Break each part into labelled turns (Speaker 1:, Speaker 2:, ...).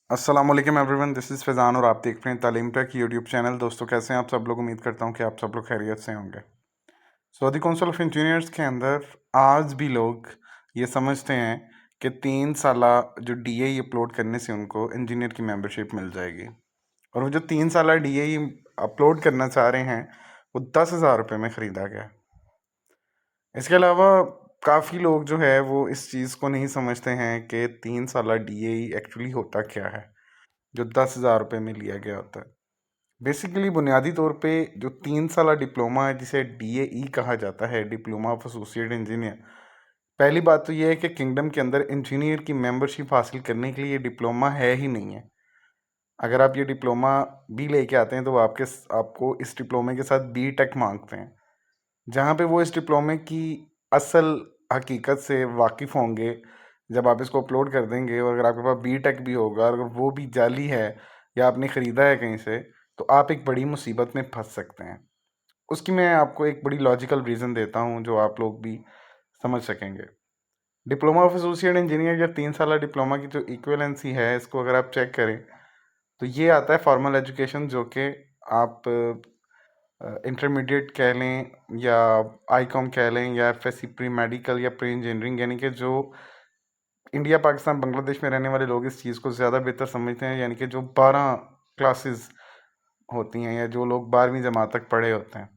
Speaker 1: अस्सलाम वालेकुम everyone, this is Faizan और आप देख रहे हैं तालीम टेक यूट्यूब चैनल। दोस्तों, कैसे हैं आप सब लोग? उम्मीद करता हूं कि आप सब लोग खैरियत से होंगे। सऊदी काउंसिल ऑफ इंजीनियर्स के अंदर आज भी लोग ये समझते हैं कि 3 साला जो डीए अपलोड करने से उनको इंजीनियर की मेंबरशिप मिल जाएगी, और वो जो 3 साला डीए अपलोड करना चाह रहे हैं वो 10,000 रुपये में ख़रीदा गया। इसके अलावा काफ़ी लोग जो है वो इस चीज़ को नहीं समझते हैं कि 3 साला डीए एक्चुअली होता क्या है जो 10,000 रुपये में लिया गया होता है। बेसिकली बुनियादी तौर पे जो 3 साला डिप्लोमा है, जिसे डीएई कहा जाता है, डिप्लोमा ऑफ एसोसिएट इंजीनियर। पहली बात तो ये है कि किंगडम के अंदर इंजीनियर की मेंबरशिप हासिल करने के लिए ये डिप्लोमा है ही नहीं है। अगर आप ये डिप्लोमा भी लेके आते हैं तो वो आपको इस डिप्लोमे के साथ बी टेक मांगते हैं, जहाँ पे वो इस डिप्लोमे की असल हकीकत से वाकिफ़ होंगे जब आप इसको अपलोड कर देंगे। और अगर आपके पास बी टेक भी होगा और अगर वो भी जाली है या आपने ख़रीदा है कहीं से, तो आप एक बड़ी मुसीबत में फंस सकते हैं। उसकी मैं आपको एक बड़ी लॉजिकल रीज़न देता हूँ जो आप लोग भी समझ सकेंगे। डिप्लोमा ऑफ एसोसिएट इंजीनियर या 3 साला डिप्लोमा की जो इक्विवेलेंसी है, इसको अगर आप चेक करें तो ये आता है फॉर्मल एजुकेशन, जो कि आप इंटरमीडिएट कह लें या आईकॉम कह लें या एफएससी प्री मेडिकल या प्री इंजीनियरिंग, यानी कि जो इंडिया पाकिस्तान बांग्लादेश में रहने वाले लोग इस चीज़ को ज़्यादा बेहतर समझते हैं, यानी कि जो 12 क्लासेस होती हैं या जो लोग 12वीं जमात तक पढ़े होते हैं।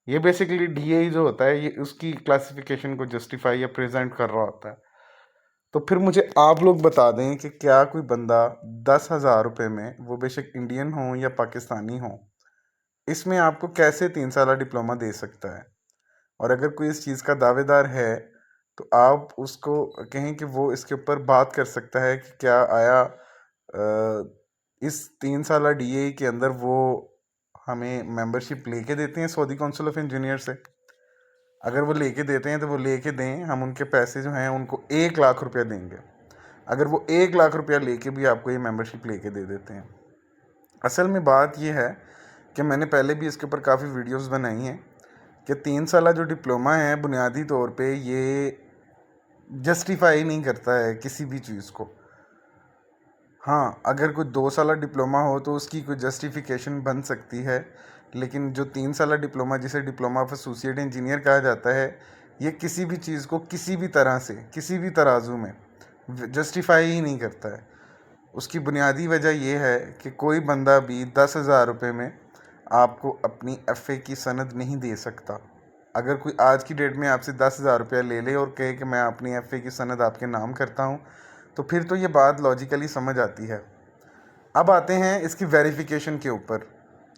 Speaker 1: ये बेसिकली डीए जो होता है ये उसकी क्लासिफिकेशन को जस्टिफाई या प्रेजेंट कर रहा होता है। तो फिर मुझे आप लोग बता दें कि क्या कोई बंदा 10,000 रुपये में, वो बेशक इंडियन हो या पाकिस्तानी हो, इसमें आपको कैसे 3 साला डिप्लोमा दे सकता है? और अगर कोई इस चीज़ का दावेदार है तो आप उसको कहें कि वो इसके ऊपर बात कर सकता है कि क्या आया इस 3 साला डीए के अंदर वो हमें मेंबरशिप लेके देते हैं सऊदी काउंसिल ऑफ इंजीनियर से। अगर वो लेके देते हैं तो वो लेके दें, हम उनके पैसे जो हैं उनको 1 लाख रुपया देंगे। अगर वो 1 लाख रुपया लेके भी आपको ये मेंबरशिप लेके दे देते हैं। असल में बात ये है कि मैंने पहले भी इसके ऊपर काफ़ी वीडियोस बनाई हैं कि 3 साला जो डिप्लोमा है बुनियादी तौर पे ये जस्टिफाई नहीं करता है किसी भी चीज़ को। हाँ, अगर कोई 2 साला डिप्लोमा हो तो उसकी कोई जस्टिफिकेशन बन सकती है, लेकिन जो 3 साला डिप्लोमा, जिसे डिप्लोमा ऑफ एसोसिएट इंजीनियर कहा जाता है, ये किसी भी चीज़ को किसी भी तरह से, किसी भी तराजू में जस्टिफाई ही नहीं करता है। उसकी बुनियादी वजह यह है कि कोई बंदा भी 10,000 रुपये में आपको अपनी एफ़ए की सनद नहीं दे सकता। अगर कोई आज की डेट में आपसे 10,000 रुपया ले ले और कहे कि मैं अपनी एफ़ए की सनद आपके नाम करता हूँ, तो फिर तो ये बात लॉजिकली समझ आती है। अब आते हैं इसकी वेरिफिकेशन के ऊपर।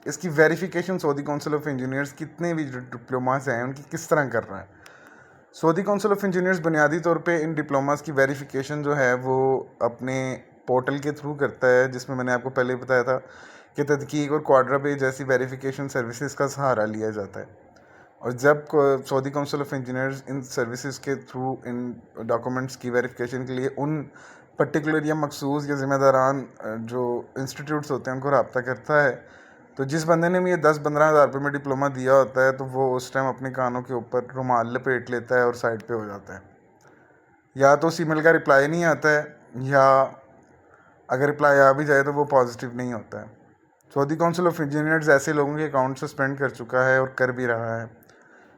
Speaker 1: इसकी verification Saudi council of engineers कितने भी जो डिप्लोमास हैं उनकी किस तरह कर रहा है। सऊदी काउंसिल ऑफ इंजीनियर्स बुनियादी तौर पे इन डिप्लोमास की वेरिफिकेशन जो है वो अपने पोर्टल के थ्रू करता है, जिसमें मैंने आपको पहले बताया था कि तदकीक और क्वाड्रा पे जैसी वेरिफिकेशन सर्विसेज का सहारा लिया जाता है। और जब Saudi council of engineers in services के थ्रू इन डॉक्यूमेंट्स की वेरिफिकेशन के लिए उन पर्टिकुलर या मखसूस या ज़िम्मेदारान जो इंस्टीट्यूट्स होते हैं उनको रब्ता करता है, तो जिस बंदे ने भी ये 10-15 हज़ार रुपये में डिप्लोमा दिया होता है तो वो उस टाइम अपने कानों के ऊपर रुमाल लपेट लेता है और साइड पे हो जाता है। या तो उस ईमेल का रिप्लाई नहीं आता है, या अगर रिप्लाई आ भी जाए तो वो पॉजिटिव नहीं होता है। सऊदी काउंसिल ऑफ इंजीनियर्स ऐसे लोगों के अकाउंट सस्पेंड कर चुका है और कर भी रहा है,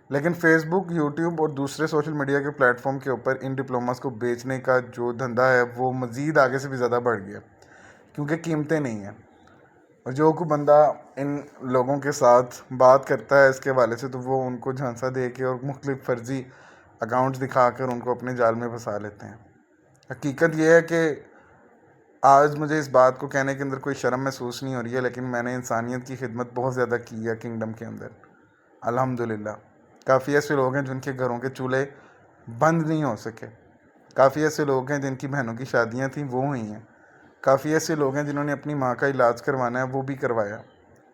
Speaker 1: लेकिन फेसबुक, यूट्यूब और दूसरे सोशल मीडिया के प्लेटफॉर्म के ऊपर इन डिप्लोमास को बेचने का जो धंधा है वो मज़ीद आगे से भी ज़्यादा बढ़ गया, क्योंकि कीमतें नहीं हैं। और जो कोई बंदा इन लोगों के साथ बात करता है इसके हवाले से, तो वो उनको झांसा दे के और मुख्तलिफ फ़र्ज़ी अकाउंट्स दिखाकर उनको अपने जाल में फंसा लेते हैं। हकीकत यह है कि आज मुझे इस बात को कहने के अंदर कोई शर्म महसूस नहीं हो रही है, लेकिन मैंने इंसानियत की खिदमत बहुत ज़्यादा की है किंगडम के अंदर, अल्हम्दुलिल्लाह। काफ़ी ऐसे लोग हैं जिनके घरों के चूल्हे बंद नहीं हो सके। काफ़ी ऐसे लोग हैं जिनकी बहनों की शादियां थीं, वो हुई हैं। काफ़ी ऐसे लोग हैं जिन्होंने अपनी माँ का इलाज करवाना है, वो भी करवाया।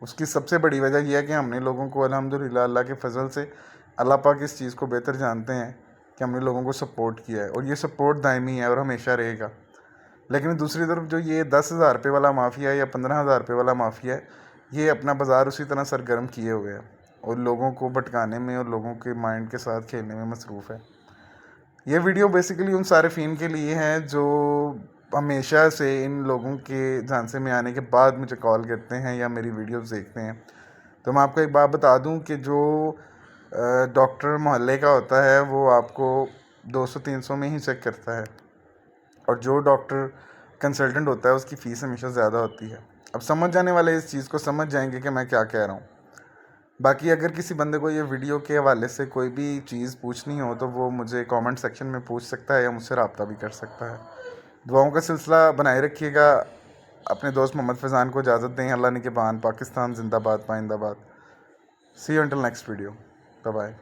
Speaker 1: उसकी सबसे बड़ी वजह यह है कि हमने लोगों को अल्हम्दुलिल्लाह अल्लाह के फजल से, अल्लाह पाक इस चीज़ को बेहतर जानते हैं कि हमने लोगों को सपोर्ट किया है, और ये सपोर्ट दायमी है और हमेशा रहेगा। लेकिन दूसरी तरफ जो ये 10,000 रुपये वाला माफिया है या 15,000 रुपये वाला माफिया है, ये अपना बाज़ार उसी तरह सरगर्म किए हुए है और लोगों को भटकाने में और लोगों के माइंड के साथ खेलने में मसरूफ़ है। ये वीडियो बेसिकली उन सारिफिन के लिए है जो हमेशा से इन लोगों के झांसे में आने के बाद मुझे कॉल करते हैं या मेरी वीडियोस देखते हैं। तो मैं आपको एक बात बता दूं कि जो डॉक्टर मोहल्ले का होता है वो आपको 200-300 में ही चेक करता है, और जो डॉक्टर कंसल्टेंट होता है उसकी फ़ीस हमेशा ज़्यादा होती है। अब समझ जाने वाले इस चीज़ को समझ जाएंगे कि मैं क्या कह रहा हूँ। बाकी अगर किसी बंदे को ये वीडियो के हवाले से कोई भी चीज़ पूछनी हो तो वो मुझे कमेंट सेक्शन में पूछ सकता है या मुझसे रब्ता भी कर सकता है। दुआओं का सिलसिला बनाए रखिएगा। अपने दोस्त मोहम्मद फैज़ान को इजाज़त दें। अल्लाह निगहबान। पाकिस्तान जिंदाबाद, पाइंदाबाद। See you until next video. Bye bye.